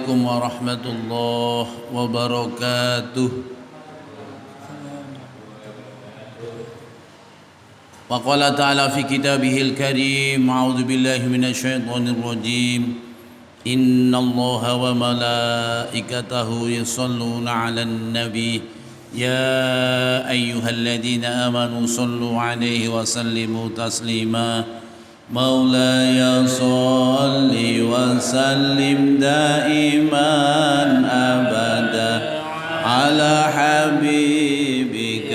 Assalamualaikum warahmatullahi wabarakatuh. Wa qala ta'ala fi kitabihil karim, a'udzu billahi minasy syaithanir rajim. Innallaha wa malaikatahu yusholluna 'alan nabi ya ayyuhalladzina amanu shallu 'alaihi wa sallimu taslima. مولاي صل وسلم دائما أبدا على حبيبك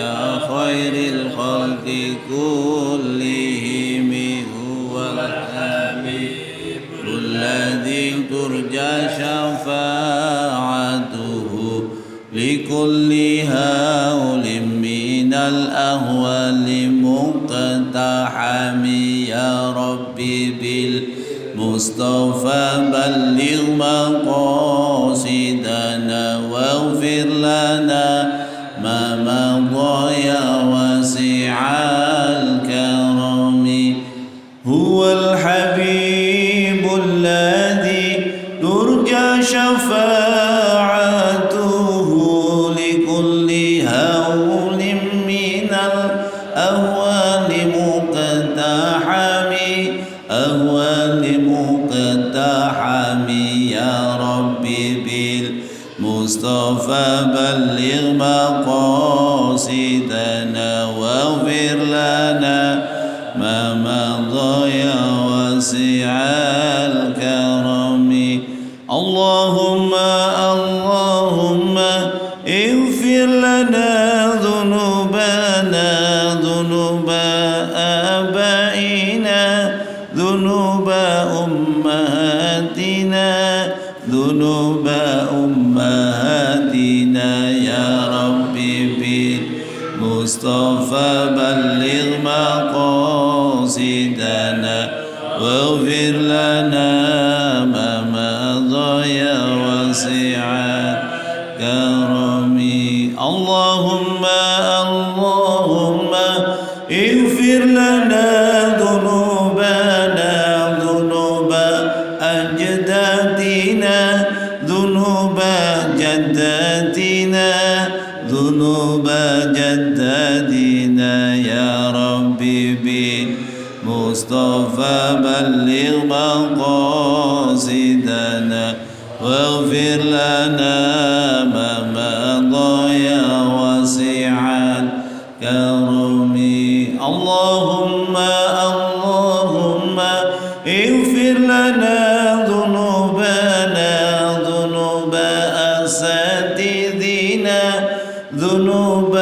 خير الخلق كلهم هو الحبيب الذي ترجى شفاعته لكل هول من الأهوال مقتحم يا ربي بالمصطفى بلغ مقاصدنا واغفر لنا ما مضى يا واسع الكرم هو الحبيب الذي ترجى شفاعته لكل هول من الأهوال مقتحم يا ربي بالمصطفى بلغ مقاصدنا واغفر لنا ما مضى يا واسع الكرم اللهم اغفر لنا ذنوبنا ذنوب آبائنا ذنوب أمهاتنا يا ربي بالمصطفى بلغ مقاصدنا واغفر لنا ما مضى يا واسع الكرم اللهم اغفر لنا ذنوبنا ذنوب أجدادنا ذنوب جداتنا ذنوب جداتنا يا ربي بالمصطفى بلغ مقاصدنا واغفر لنا ما مضى يا واسع الكرم اللهم اغفر لنا ذنوبنا ذنوب أساتذتنا ذنوب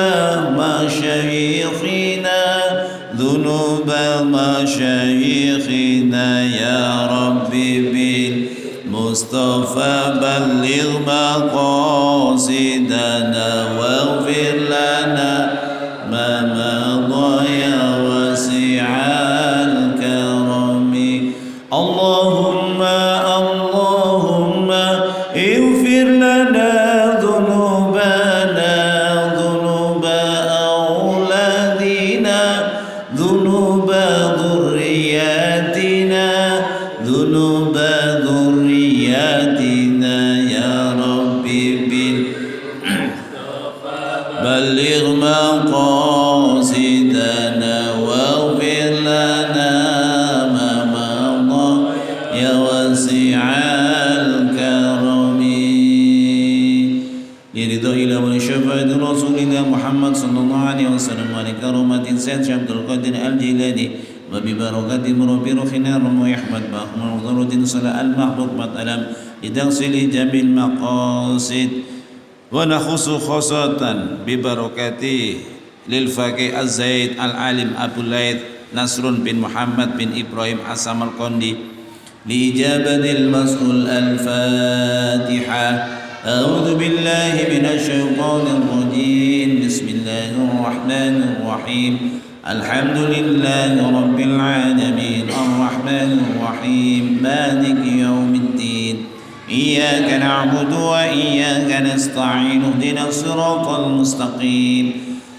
مشايخنا يا ربي بالمصطفى بلغ مقاصدنا واغفر لنا ما مضى يا واسع الكرم اللهم اغفر لنا ذنوبنا ذنوب أولادنا ذنوب ذرياتنا يا ربي بلغ مقاصدنا واغفر لنا ما مضى يا واسع الكرم لرضا إلى ولشفاعة رسول الله محمد صلى الله عليه وسلم ولكرامة سيد عبد القادر الجيلاني وببركة مربي روحنا الرمى أحمد بأخمر وضرة صلاة المحبوب مطلب لتغسل جميع المقاصد ونخص خاصة ببركة للفقيه الزيد العالم أبو الليث نصر بن محمد بن إبراهيم حسام القندي لإجابة المسؤول الفاتحة أعوذ بالله من الشيطان الرجيم بسم الله الرحمن الرحيم الحمد لله رب العالمين الرحمن الرحيم مالك يوم الدين إياك نعبد وإياك نستعين اهدنا الصراط المستقيم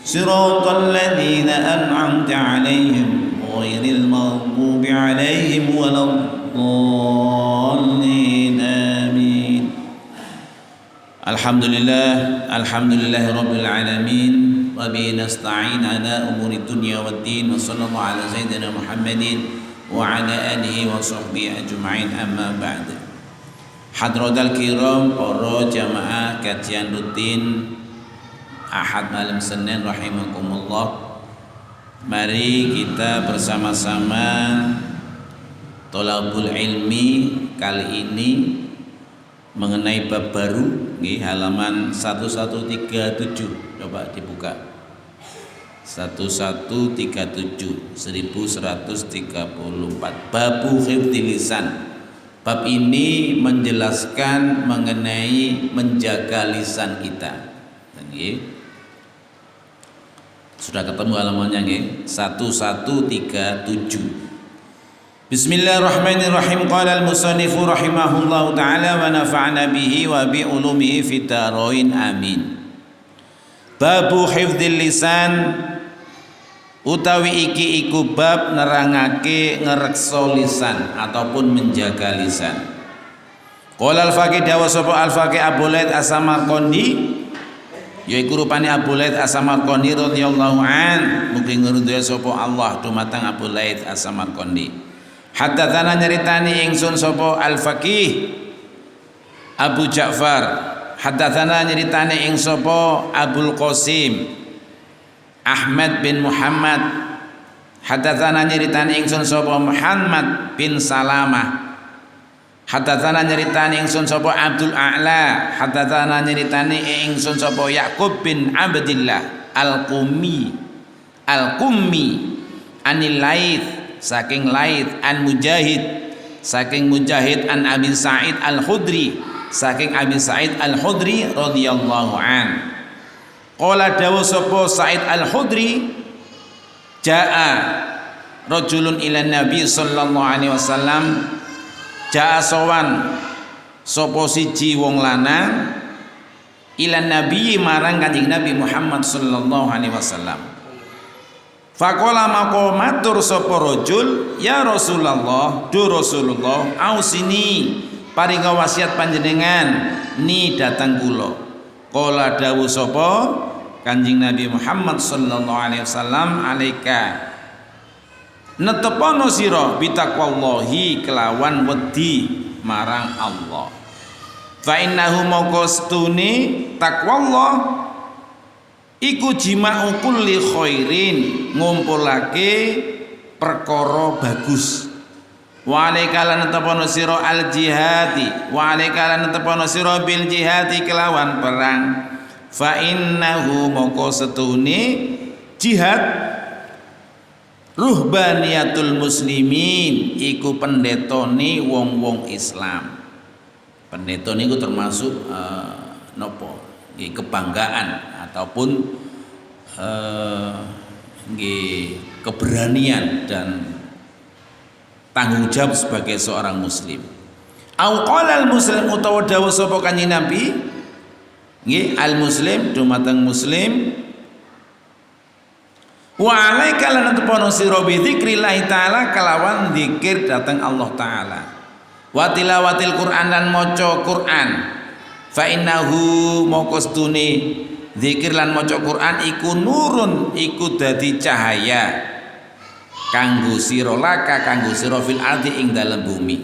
صراط الذين أنعمت عليهم غير المغضوب عليهم ولا الضالين آمين Alhamdulillahi rabbil alamin wa bihi nasta'in ala umuri dunya waddin wa sallallahu ala sayyidina Muhammadin wa ala alihi wa sahbihi ajma'in, amma ba'd. Hadratal kiram, para jamaah kajian rutin Ahad malam Senin rahimakumullah. Mari kita bersama-sama tolabul ilmi kali ini mengenai bab baru, halaman 1137. Coba dibuka 1137 1134, babu hifdzil lisan. Bab ini menjelaskan mengenai menjaga lisan kita. Sudah ketemu halamannya nggih? 1137. Bismillahirrahmanirrahim. Qala al-musannifu rahimahullahu ta'ala wa nafa'na bihi wa bi ulumihi fid dharain amin. Babu hifdzil lisan, utawi iki iku bab nerangake ngrekso lisan ataupun menjaga lisan. Qala al-faqih dawa sapa al-faqih Abu Laits As-Samarqandi, yaiku rupane Abu Laits As-Samarqandi radhiyallahu an, mugi ngridho sapa Allah dumateng Abu Laits As-Samarqandi. Haddatsana nyeritani ingsun sapa al-faqih Abu Ja'far, haddatsana nyeritani ing sapa Abul Qasim Ahmad bin Muhammad, haddatsana nyeritani ingsun sapa Muhammad bin Salamah, haddatsana nyeritani ingsun sapa Abdul A'la, haddatsana nyeritani ingsun sapa Yaqub bin Abdillah al-Qummi anil Laits, saking Laits, an Mujahid, saking Mujahid, an Abi Sa'id Al-Khudri, saking Abi Sa'id Al-Khudri radhiyallahu an. Qala dawu sapa Sa'id Al-Khudri, jaa rajulun ila Nabi sallallahu alaihi wasallam, jaa sowan sapa siji wong lanang ila Nabi marang Kanjeng Nabi Muhammad sallallahu alaihi wasallam. Faqala maka matur sapa rajul, ya Rasulullah, du Rasulullah, ausini paringa wasiat panjenengan ni datang kula. Qala dawu sapa Kanjeng Nabi Muhammad sallallahu alaihi wasallam, alaika netepono sira bitaqwallahi kelawan wedi marang Allah. Fa innahu maqastuni taqwallah iku jima'u kulli khairin, ngumpulake perkara bagus. Wa alaika lan tepono sira al jihadi, wa alaika lan tepono sira bil jihadi kelawan perang. Fa innahu moko setune jihad ruhbaniyatul muslimin, iku pendetone wong-wong Islam. Pendeta niku termasuk nopo? Kebanggaan ataupun keberanian dan tanggung jawab sebagai seorang muslim. Au qala al muslim, utawa dawuh sapa Kanjeng Nabi nggih, al muslim dumateng muslim, wa alaika lan tepono sira bi dzikrillah taala kelawan zikir dateng Allah taala, wa tilawatil Quran lan maca Quran. Fa innahu maqastune zikir lan maca Quran iku nurun, iku dadi cahaya kanggo sira laka, kanggo sira fil ardi ing dalem bumi.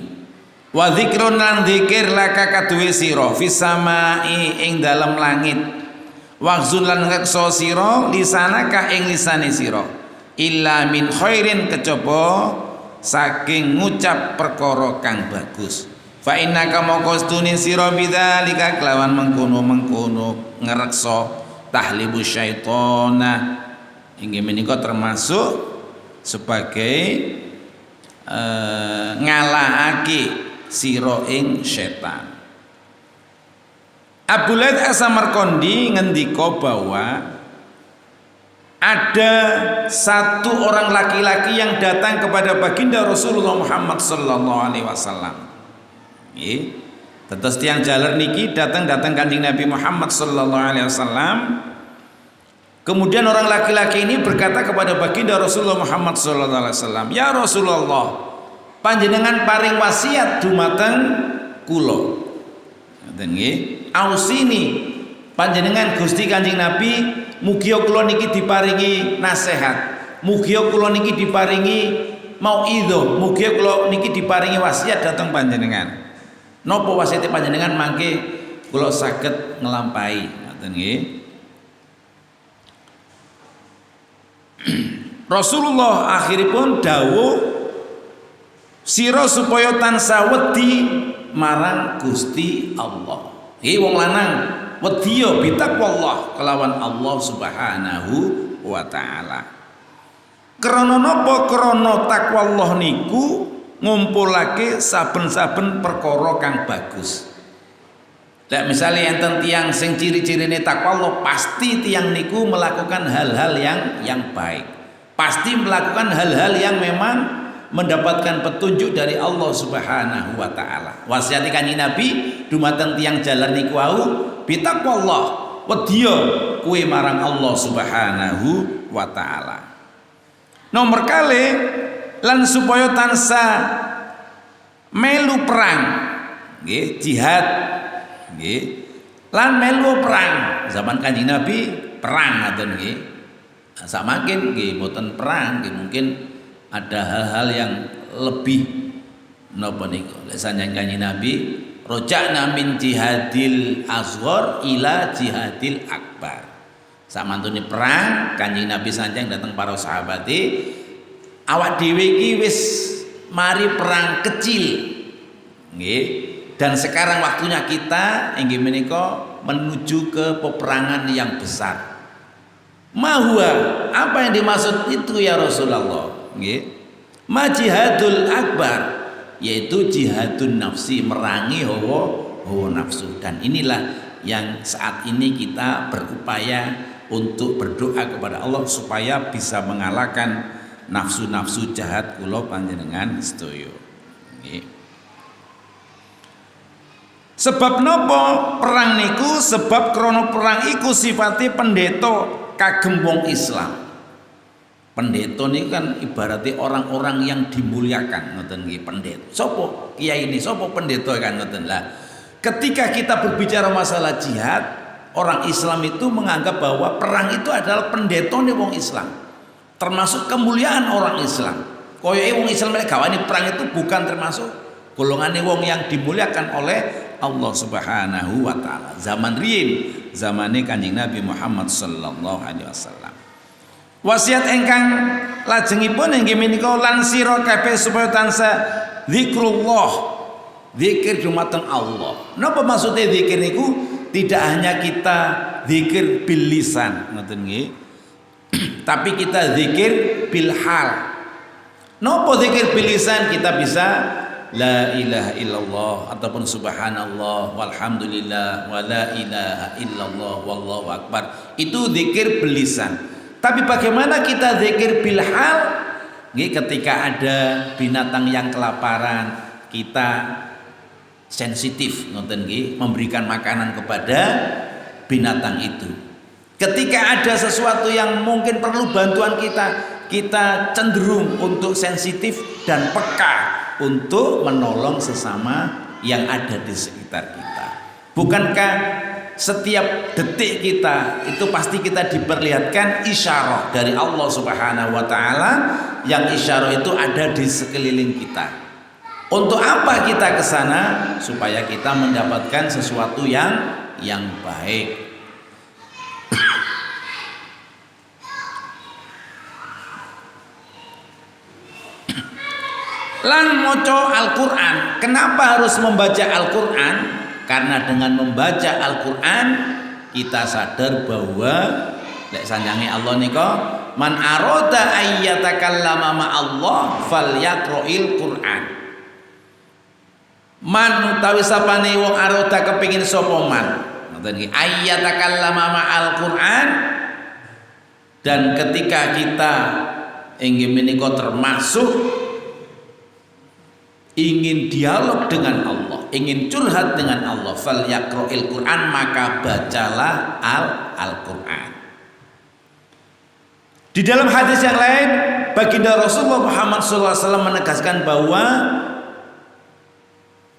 Wa zikrun lan zikir laka kaduwe sira fis samai ing dalem langit. Waqzun lan ngekso sira lisanaka ing lisane sira illa min khairin, kejaba saking ngucap perkara kang bagus. Fa innaka maqastuni sira bidzalika kelawan mengkono-mengkono ngrekso tahlibu syaitana, inggih menika termasuk sebagai ngalahake sira ing setan. Abu Laits As-Samarqandi ngendika bahwa ada satu orang laki-laki yang datang kepada baginda Rasulullah Muhammad sallallahu alaihi wasallam. Tetes tiang jaler niki datang Kanjeng Nabi Muhammad sallallahu alaihi wasallam. Kemudian orang laki-laki ini berkata kepada baginda Rasulullah Muhammad sallallahu alaihi wasallam, ya Rasulullah, panjenengan paring wasiat dumateng kula. ngoten nggih. Ausini panjenengan Gusti Kanjeng Nabi mugi kula niki diparingi nasihat, mugi kula niki diparingi mauidhah, mugi kula niki diparingi wasiat dhateng panjenengan. Napa wasiat panjenengan mangke kula saged nglampahi ngoten nggih. Rasulullah akhiripun dawuh sira supaya tansah wedi marang Gusti Allah. Wong lanang wedi ya bitaqwallah kelawan Allah Subhanahu wa taala. Krana napa? Krana takwallah niku ngumpulake saben-saben perkara kang bagus. Lek misale enten tiyang sing ciri-cirine takwallah, pasti tiyang niku melakukan hal-hal yang baik. Pasti melakukan hal-hal yang memang mendapatkan petunjuk dari Allah Subhanahu wa taala. Wasiat Kanjeng Nabi dumateng tiyang jalan niku wau bitaqwallah, wedya kuwi marang Allah Subhanahu wa taala. Nomor kali lan supaya tansah melu perang nggih, jihad nggih, lan melu perang zaman Kanjeng Nabi perang ngoten nggih. Samakin nggih mboten perang nggih, mungkin ada hal-hal yang lebih napa niku. Lek sanjang Kanjeng Nabi rojakna min jihadil asghar ila jihadil akbar. Samantune perang Kanjeng Nabi sanjang datang para sahabat awak dhewe iki wis mari perang kecil nggih, dan sekarang waktunya kita inggih menika menuju ke peperangan yang besar. Mahua, apa yang dimaksud itu ya Rasulullah? Nggih. Majihadul akbar, yaitu jihadun nafsi, merangi hawa nafsu. Dan inilah yang saat ini kita berupaya untuk berdoa kepada Allah supaya bisa mengalahkan nafsu-nafsu jahat kula panjenengan sedaya. Nggih. Sebab nopo perang niku? Sebab krana perang iku sifate pendeta kagem wong Islam. Pendeta ini kan ibaratnya orang-orang yang dimuliakan ngoten nggih. Pendeta sapa? Kiai ini sapa pendeta kan ngoten lah. Ketika kita berbicara masalah jihad, orang Islam itu menganggap bahwa perang itu adalah pendeta nih wong Islam, termasuk kemuliaan orang Islam. Koyoke wong Islam lek gawane perang itu bukan termasuk golongane wong yang dimuliakan oleh Allah Subhanahu wa taala. Zaman riyin, zamane Kanjeng Nabi Muhammad sallallahu alaihi wasallam. Wasiat ingkang lajengipun inggih menika lan sira kabeh supaya tansah zikrullah, zikir dumateng Allah. Napa maksudnya zikir niku? Tidak hanya kita zikir bil lisan, ngoten nggih. Tapi kita zikir bil hal. Napa zikir bil lisan? Kita bisa la ilaha illallah ataupun subhanallah walhamdulillah wa la ilaha illallah wallahu akbar. Itu zikir bil lisan. Tapi bagaimana kita zikir bil hal? Ketika ada binatang yang kelaparan, kita sensitif ngoten nggih, memberikan makanan kepada binatang itu. Ketika ada sesuatu yang mungkin perlu bantuan kita cenderung untuk sensitif dan peka untuk menolong sesama yang ada di sekitar kita. Bukankah setiap detik kita itu pasti kita diperlihatkan isyarah dari Allah Subhanahu wa taala, yang isyarah itu ada di sekeliling kita. Untuk apa kita ke sana? Supaya kita mendapatkan sesuatu yang baik. Lan moco Al-Qur'an. Kenapa harus membaca Al-Qur'an? Karena dengan membaca Al-Qur'an kita sadar bahwa lek sanjange Allah nika man arada ayyatakallama ma Allah falyaqra'il Qur'an. Man utawi sapane wong arada kepengin sapa man ngoten iki ayyatakallama ma Al-Qur'an, dan ketika kita inggih menika termasuk ingin dialog dengan Allah, ingin curhat dengan Allah, fal yaqra'il Qur'an, maka bacalah Al-Qur'an. Di dalam hadis yang lain, baginda Rasulullah Muhammad SAW menegaskan bahwa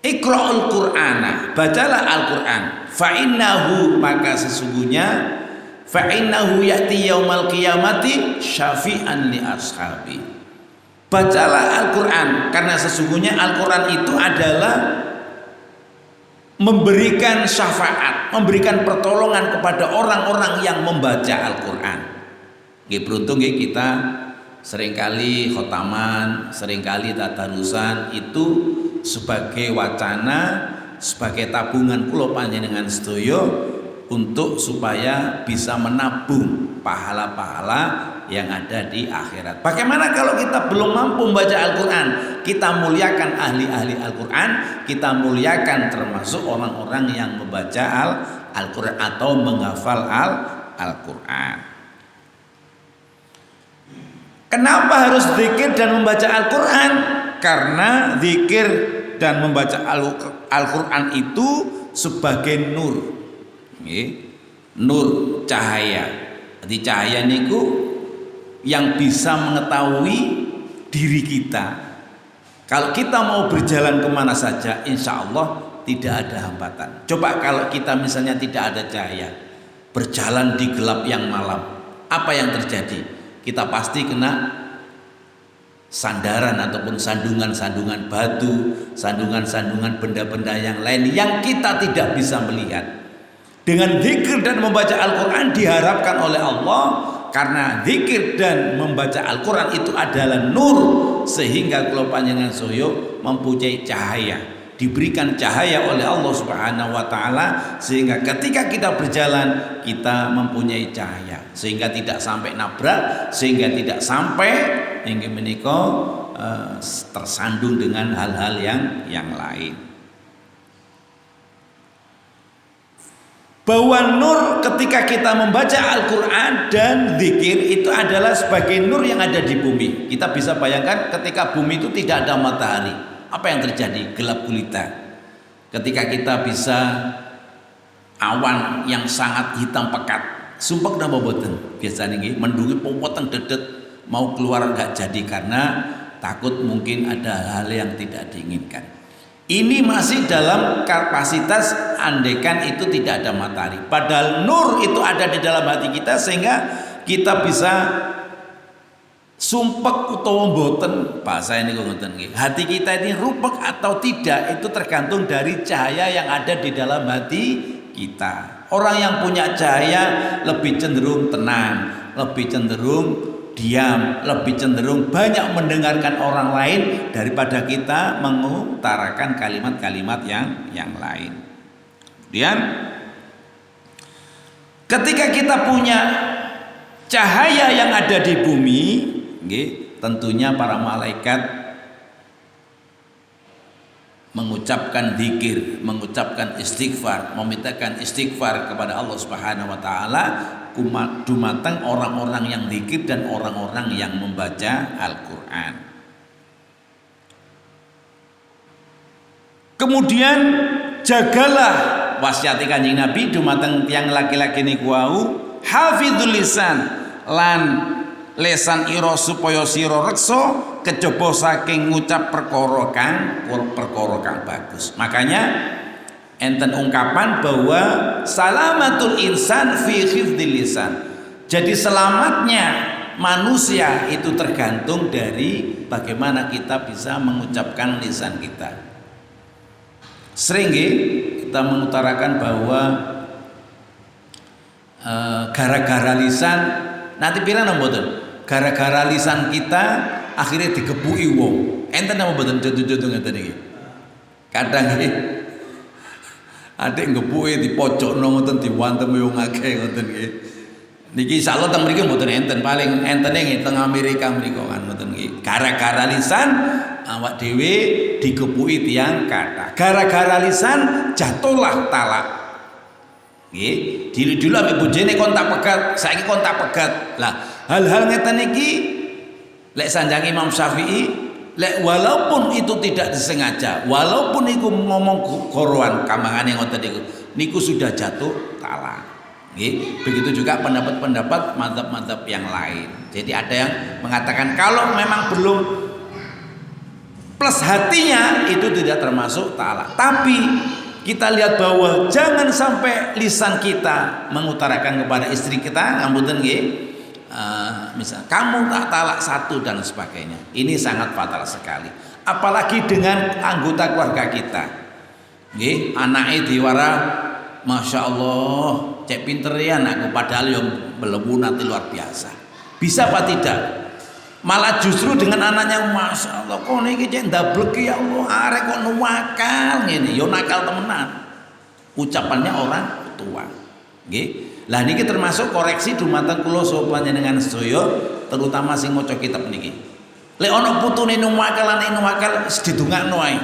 Iqra'ul Qur'ana, bacalah Al-Qur'an. Fa innahu, maka sesungguhnya fa innahu ya'ti yaumal qiyamati syafi'an li ashabi. Bacalah Al-Qur'an karena sesungguhnya Al-Qur'an itu adalah memberikan syafaat, memberikan pertolongan kepada orang-orang yang membaca Al-Qur'an. Nggih beruntung nggih kita seringkali khotaman, seringkali tadarusan itu sebagai wacana, sebagai tabungan kula panjenengan sedaya untuk supaya bisa menabung pahala-pahala yang ada di akhirat. Bagaimana kalau kita belum mampu membaca Al-Qur'an? Kita muliakan ahli-ahli Al-Qur'an, kita muliakan termasuk orang-orang yang membaca Al-Qur'an atau menghafal Al-Qur'an. Kenapa harus zikir dan membaca Al-Qur'an? Karena zikir dan membaca Al-Qur'an itu sebagai nur. Nur, cahaya. Jadi cahaya niku yang bisa mengetahui diri kita. Kalau kita mau berjalan kemana saja, insya Allah tidak ada hambatan. Coba kalau kita misalnya tidak ada cahaya, berjalan di gelap yang malam, apa yang terjadi? Kita pasti kena sandaran ataupun sandungan-sandungan batu, sandungan-sandungan benda-benda yang lain yang kita tidak bisa melihat. Dengan zikir dan membaca Al-Qur'an diharapkan oleh Allah, karena zikir dan membaca Al-Qur'an itu adalah nur, sehingga kula panjenengan soyo mempunyai cahaya, diberikan cahaya oleh Allah Subhanahu wa taala, sehingga ketika kita berjalan kita mempunyai cahaya, sehingga tidak sampai nabrak, sehingga tidak sampai hingga menika tersandung dengan hal-hal yang lain. Bahwa nur ketika kita membaca Al-Qur'an dan zikir itu adalah sebagai nur yang ada di bumi. Kita bisa bayangkan ketika bumi itu tidak ada matahari, apa yang terjadi? Gelap gulita. Ketika kita bisa awan yang sangat hitam pekat, sumpek napa boten? Biasanya nggih mendungi popoteng dedet, mau keluar enggak jadi karena takut mungkin ada hal yang tidak diinginkan. Ini masih dalam kapasitas andaikan itu tidak ada matahari. Padahal nur itu ada di dalam hati kita, sehingga kita bisa sumpek utawa mboten, bahasa ini kok ngoten nggih. Hati kita ini rupek atau tidak itu tergantung dari cahaya yang ada di dalam hati kita. Orang yang punya cahaya lebih cenderung tenang, lebih cenderung diam, lebih cenderung banyak mendengarkan orang lain daripada kita mengutarakan kalimat-kalimat yang lain. Kemudian ketika kita punya cahaya yang ada di bumi, tentunya para malaikat mengucapkan zikir, mengucapkan istighfar, memintakan istighfar kepada Allah Subhanahu wa taala dumateng orang-orang yang zikir dan orang-orang yang membaca Al-Qur'an. Kemudian jagalah wasiat Kanjeng Nabi dumateng tiyang laki-laki niku wau, hafizul lisan, lan lesan ira supaya sira reksa kejaba saking ngucap perkara kang bagus. Makanya enten ungkapan bahwa salamatul insan fi hifdzil lisan. Jadi selamatnya manusia itu tergantung dari bagaimana kita bisa mengucapkan lisan kita. Sering kita mengutarakan bahwa gara-gara lisan nanti pirang mboten? Gara-gara lisan kita akhirnya digebuki wong. Enten apa mboten jodoh-jodoh ngeten iki? Kadang iki adik ngebuke di pojok ngoten diwantem wong akeh ngoten nggih. Niki insyaallah teng mriki mboten enten, paling entene nggih teng Amerika mriku kan ngoten nggih. Gara-gara lisan awak dhewe digebuki tiyang kathah. Gara-gara lisan jatuhlah talak. Nggih, dulu ambek bojone kon tak pegat, saiki kon tak pegat. Lah, hal-hal ngeten iki lek sanjang Imam Syafi'i, lek walaupun itu tidak disengaja, walaupun iku ngomong gorowan kamangane ngoten niku sudah jatuh talak. Nggih, begitu juga pendapat-pendapat mazhab-mazhab yang lain. Jadi ada yang mengatakan kalau memang belum plus hatinya itu tidak termasuk ta'ala. Tapi kita lihat bahwa jangan sampai lisan kita mengutarakan kepada istri kita, ngapunten nggih, misal kamu tak talak satu dan sebagainya. Ini sangat fatal sekali. Apalagi dengan anggota keluarga kita. Nggih, anake diwara, masya Allah, cek pinter ya anakku, padahal yang belum nanti luar biasa. Bisa apa tidak? Malah justru dengan anaknya, masya Allah, kok niki cek ndablek ya Allah, arek kok nuwakal ngene, yo nakal temenan. Ucapannya orang tua. Nggih. Lah niki termasuk koreksi dumateng kula sapa panjenengan sedaya, terutama sing maca kitab niki. Lek ana putune nuwakal anak nuwakal didongakno ae.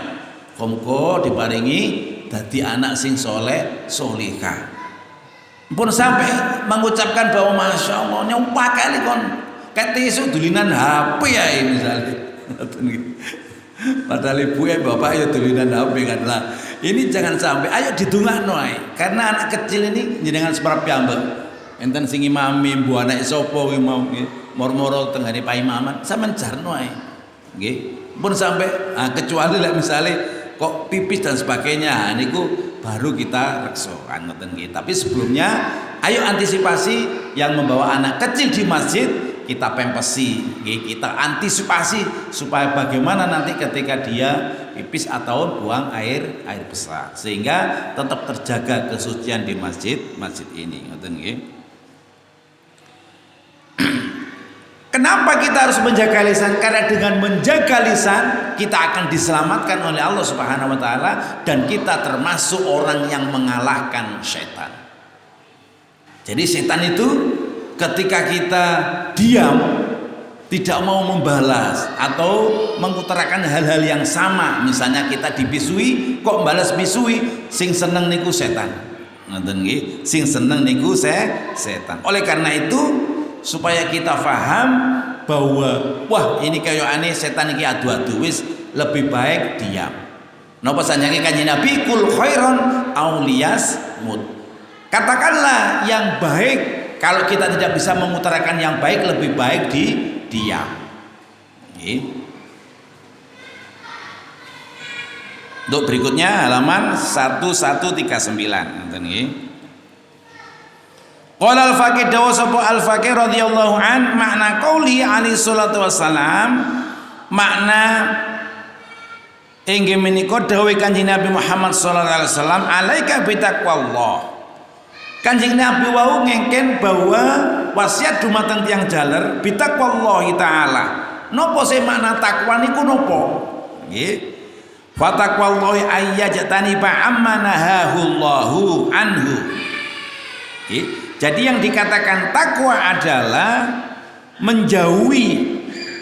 Muga diparingi dadi anak sing saleh salihah. Pun sampai mengucapkan bahwa masya Allah nyuwakal kon ketisuk dulinan HP ya misalnya. Padahal ibu bapak ya dulinan HP kan lah. Ini jangan sampai, ayo didongakno ae. Karena anak kecil ini jenengan separap piyambak. Enten sing imami mbu anak sapa kuwi mau mor-moro tengene paimaman, sampean jarno ae. Nggih. Pun sampai kecuali lek misale kok pipis dan sebagainya, niku baru kita reksokan ngoten nggih. Tapi sebelumnya ayo antisipasi yang membawa anak kecil di masjid, kita pempesi, kita antisipasi supaya bagaimana nanti ketika dia pipis atau buang air besar, sehingga tetap terjaga kesucian di masjid ini. Kenapa kita harus menjaga lisan? Karena dengan menjaga lisan kita akan diselamatkan oleh Allah Subhanahu wa taala, dan kita termasuk orang yang mengalahkan setan. Jadi setan itu ketika kita diam, tidak mau membalas atau mengutarakan hal-hal yang sama, misalnya kita dipisui kok balas pisui, sing seneng niku setan. Ngoten nggih, sing seneng niku setan. Oleh karena itu supaya kita paham bahwa wah ini kayak aneh setan iki adu-adu, wis lebih baik diam. Napa sanjange Kanjeng Nabi, kul khairon auliyas mut. Katakanlah yang baik. Kalau kita tidak bisa mengutarakan yang baik, lebih baik diam. Untuk berikutnya halaman 1139. Qala al-faqih dawu sapa al-faqih radhiyallahu an, makna qauli alaihi salatu wassalam, makna inggih menika dawuh Kanjeng Nabi Muhammad sallallahu alaihi wasallam, alaika bitaqwallah. Kanjeng Nabi wau ngengken bahwa wasiat dumateng tiyang jaler bitaqwallahi taala. Napa sih makna takwa niku napa? Nggih. Fa taqwallahi ayyajtani ba ammanahullahu anhu. Nggih. Jadi yang dikatakan takwa adalah menjauhi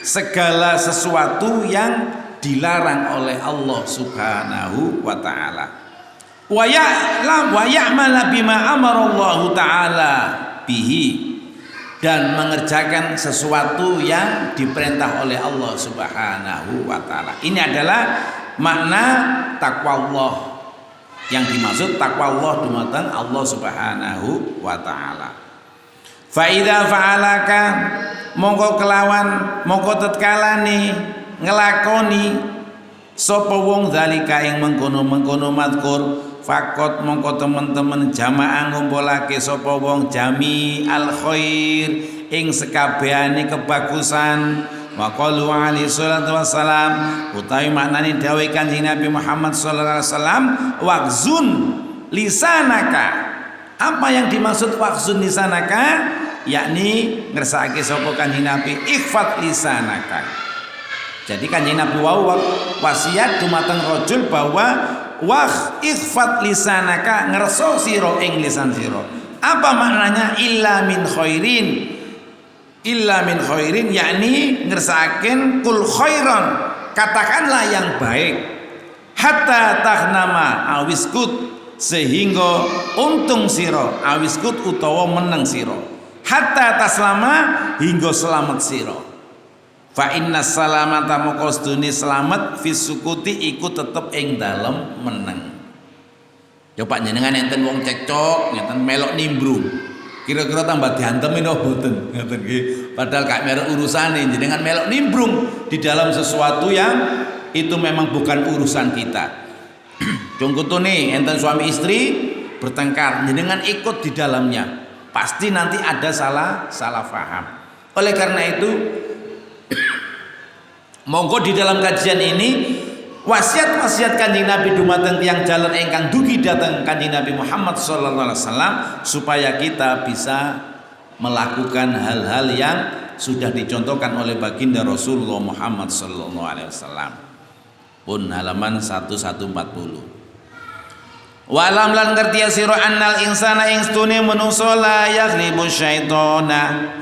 segala sesuatu yang dilarang oleh Allah Subhanahu wa taala. Wa ya'mal bima amarallahu ta'ala bihi, dan mengerjakan sesuatu yang diperintah oleh Allah Subhanahu wa taala. Ini adalah makna takwa Allah. Yang dimaksud takwa Allah dumateng Allah Subhanahu wa taala. Fa idza fa'alaka mongko kelawan mongko tetkalane ngelakoni sapa wong zalika ing mengkono-mengkono mazkur, fakot mongko teman-teman jamaah ngumpulake sapa wong jami al khair ing sekabehane kebagusan. Wa qalu alaihi salatu wassalam, utawi maknane dawuh Kanjeng Nabi Muhammad sallallahu alaihi wasallam, waqzun lisanaka. Apa yang dimaksud waqzun lisanaka? Yakni ngersakake sapa Kanjeng Nabi ikhfat lisanaka. Jadi Kanjeng Nabi wau wasiat dumateng rajul bahwa wah ikhfat lisanaka, ngerso sira ing lisan sira. Apa maknanya? Illa min khairin, yakni ngersaken kul khairan, katakanlah yang baik, hatta tahnama awiskut, sehingga untung sira, awiskut utawa meneng sira, hatta taslama, hingga selamat sira. Fa inna salamata maqasduni selamat fisukuti iku tetep ing dalem meneng. Coba jenengan enten wong cekcok, ngeten melok nimbrung. Kira-kira tambah diantemi napa boten? Ngoten nggih. Padahal gak merek urusane, jenengan melok nimbrung di dalam sesuatu yang itu memang bukan urusan kita. Contoh nih, enten suami istri bertengkar, dengan ikut di dalamnya, pasti nanti ada salah paham. Oleh karena itu, monggo di dalam kajian ini wasiat Kanjeng Nabi dumateng tiyang jalan ingkang dugi dhateng Kanjeng Nabi Muhammad sallallahu alaihi wasallam, supaya kita bisa melakukan hal-hal yang sudah dicontohkan oleh baginda Rasulullah Muhammad sallallahu alaihi wasallam. Pun halaman 1140. Walam lan ngerti sira annal insana ing stune menungso la yaghlibu syaitana